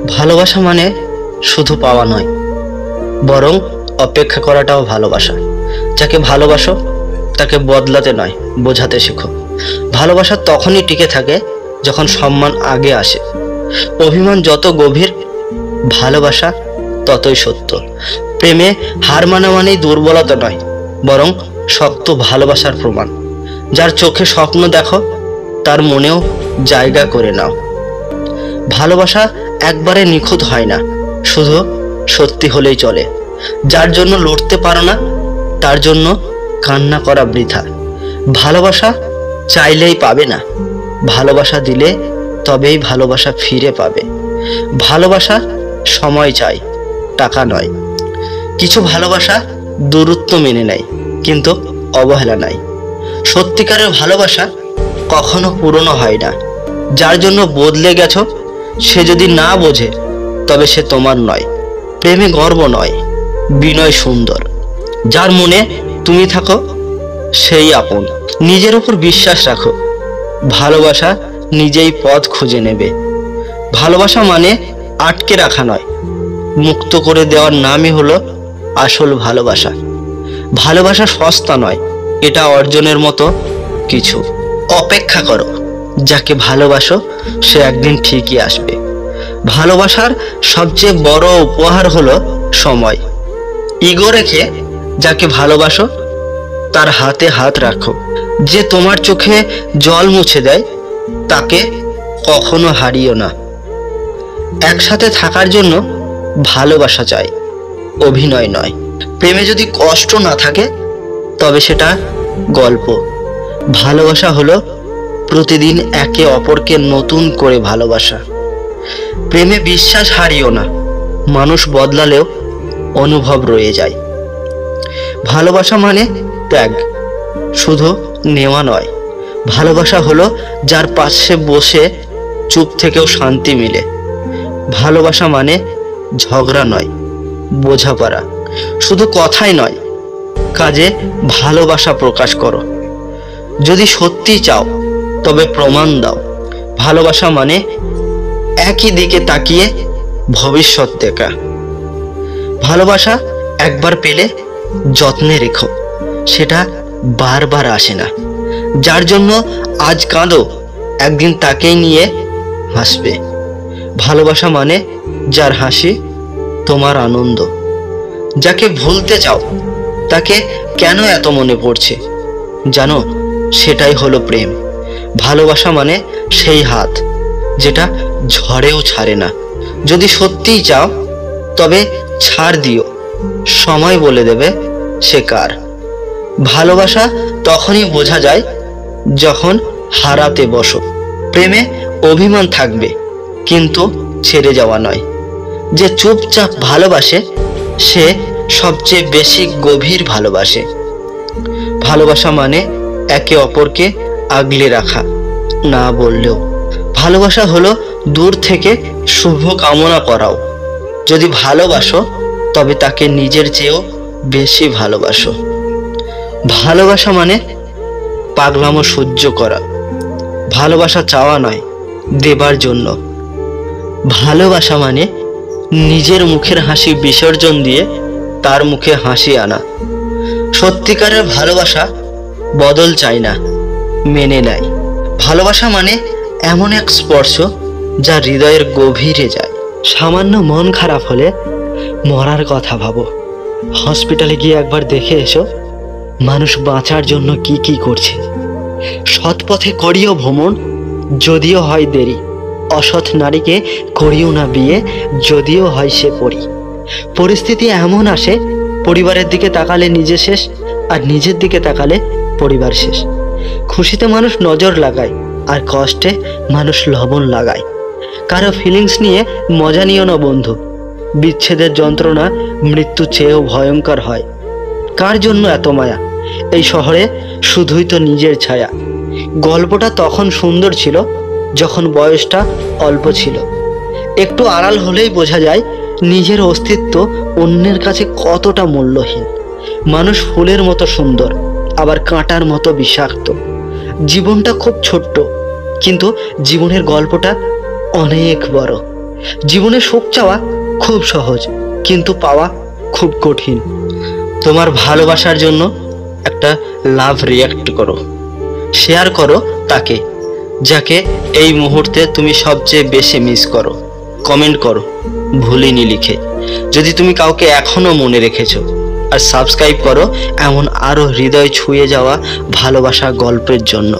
ভালোবাসা মানে শুধু পাওয়া নয়, বরং অপেক্ষা করাটাও ভালোবাসা। যাকে ভালোবাসো তাকে বদলাতে নয়, বোঝাতে শেখো। ভালোবাসা তখনই টিকে থাকে যখন সম্মান আগে আসে। অভিমান যত গভীর, ভালোবাসা ততই সত্য। প্রেমে হার মানা মানেই দুর্বলতা নয়, বরং শক্ত ভালোবাসার প্রমাণ। যার চোখে স্বপ্ন দেখো তার মনেও জায়গা করে নাও। ভালোবাসা একবারে নিখুঁত হয় না, শুধু সত্যি হলেই চলে। যার জন্য লড়তে পারো না তার জন্য কান্না করা বৃথা। ভালোবাসা চাইলেই পাবে না, ভালোবাসা দিলে তবেই ভালোবাসা ফিরে পাবে। ভালোবাসা সময় চাই, টাকা নয়। কিছু ভালোবাসা দূরত্ব মেনে নেয়, কিন্তু অবহেলা নাই। সত্যিকারের ভালোবাসা কখনো পুরনো হয় না। যার জন্য বদলে গেছো সে যদি না বোঝে তবে সে তোমার নয়। প্রেমে গর্ব নয়, বিনয় সুন্দর। যার মনে তুমি থাকো সেই আপন। নিজের উপর বিশ্বাস রাখো, ভালোবাসা নিজেই পথ খুঁজে নেবে। ভালোবাসা মানে আটকে রাখা নয়, মুক্ত করে দেওয়ার নামই হলো আসল ভালোবাসা। ভালোবাসা সস্তা নয়, এটা অর্জনের মতো কিছু। অপেক্ষা করো, যাকে ভালোবাসো সে একদিন ঠিকই আসবে। ভালোবাসার সবচেয়ে বড় উপহার হলো সময়। ইগো রেখে যাকে ভালোবাসো তার হাতে হাত রাখো। যে তোমার চোখে জল মুছে দেয় তাকে কখনো হারিও না। একসাথে থাকার জন্য ভালোবাসা চাই, অভিনয় নয়। প্রেমে যদি কষ্ট না থাকে তবে সেটা গল্প। ভালোবাসা হলো প্রতিদিন একে অপরকে নতুন করে ভালোবাসা। প্রেমে বিশ্বাস হারিও না, মানুষ বদলালেও অনুভব রয়ে যায়। ভালোবাসা মানে ত্যাগ, শুধু নেওয়া নয়। ভালোবাসা হলো যার পাশে বসে চুপ থেকেও শান্তি মিলে। ভালোবাসা মানে ঝগড়া নয়, বোঝাপড়া। শুধু কথাই নয়, কাজে ভালোবাসা প্রকাশ করো। যদি সত্যি চাও তবে প্রমাণ দাও। ভালোবাসা মানে একই দিকে তাকিয়ে ভবিষ্যৎ দেখা। ভালোবাসা একবার পেলে যত্নে রেখো, সেটা বারবার আসে না। যার জন্য আজ কাঁদো একদিন তাকেই নিয়ে হাসবে। ভালোবাসা মানে যার হাসি তোমার আনন্দ। যাকে ভুলতে চাও তাকে কেন এত মনে পড়ছে জানো, সেটাই হলো প্রেম। ভালোবাসা মানে সেই হাত যেটা ঝড়েও ছাড়ে না। যদি সত্যিই চাও তবে ছাড় দিও, সময় বলে দেবে সে কার। ভালোবাসা তখনই বোঝা যায় যখন হারাতে বসো। প্রেমে অভিমান থাকবে, কিন্তু ছেড়ে যাওয়া নয়। যে চুপচাপ ভালোবাসে সে সবচেয়ে বেশি গভীর ভালোবাসে। ভালোবাসা মানে একে অপরকে আগলে রাখা, না বললেও। ভালোবাসা হলো দূর থেকে শুভ কামনা করাও। যদি ভালোবাসো তবে তাকে নিজের চেয়েও বেশি ভালোবাসো। ভালোবাসা মানে পাগলামো সহ্য করা। ভালোবাসা চাওয়া নয়, দেবার জন্য। ভালোবাসা মানে নিজের মুখের হাসি বিসর্জন দিয়ে তার মুখে হাসি আনা। সত্যিকারের ভালোবাসা বদল চায় না, মেনে নেয়। ভালোবাসা মানে এমন এক স্পর্শ যা হৃদয়ের গভীরে যায়। সামান্য মন খারাপ হলে মরার কথা ভাবো, হসপিটালে গিয়ে একবার দেখে এসো মানুষ বাঁচার জন্য কি কি করছে। সৎ পথে করিও ভ্রমণ, যদিও হয় দেরি। অসৎ নারীকে করিও না বিয়ে, যদিও হয় সে পরী। পরিস্থিতি এমন আসে, পরিবারের দিকে তাকালে নিজে শেষ, আর নিজের দিকে তাকালে পরিবার শেষ। খুশিতে মানুষ নজর লাগায়, আর কষ্টে মানুষ লবণ লাগায়। কারো ফিলিংস নিয়ে মজা নিও না বন্ধু, বিচ্ছেদের যন্ত্রণা মৃত্যু চেয়েও ভয়ঙ্কর হয়। কার জন্য এত মায়া? এই শহরে শুধুই তো নিজের ছায়া। গল্পটা তখন সুন্দর ছিল যখন বয়সটা অল্প ছিল। একটু আড়াল হলেই বোঝা যায় নিজের অস্তিত্ব অন্যের কাছে কতটা মূল্যহীন। মানুষ ফুলের মতো সুন্দর, আবার কাঁটার মতো বিষাক্ত। জীবনটা খুব ছোট্ট, কিন্তু জীবনের গল্পটা অনেক বড়। জীবনে সুখ চাওয়া খুব সহজ, কিন্তু পাওয়া খুব কঠিন। তোমার ভালোবাসার জন্য একটা লাভ রিয়াক্ট করো, শেয়ার করো তাকে যাকে এই মুহূর্তে তুমি সবচেয়ে বেশি মিস করো। কমেন্ট করো ভুলিনি লিখে, যদি তুমি কাউকে এখনো মনে রেখেছো। আর সাবস্ক্রাইব করো এমন আরো হৃদয় ছুঁয়ে যাওয়া ভালোবাসা গল্পের জন্য।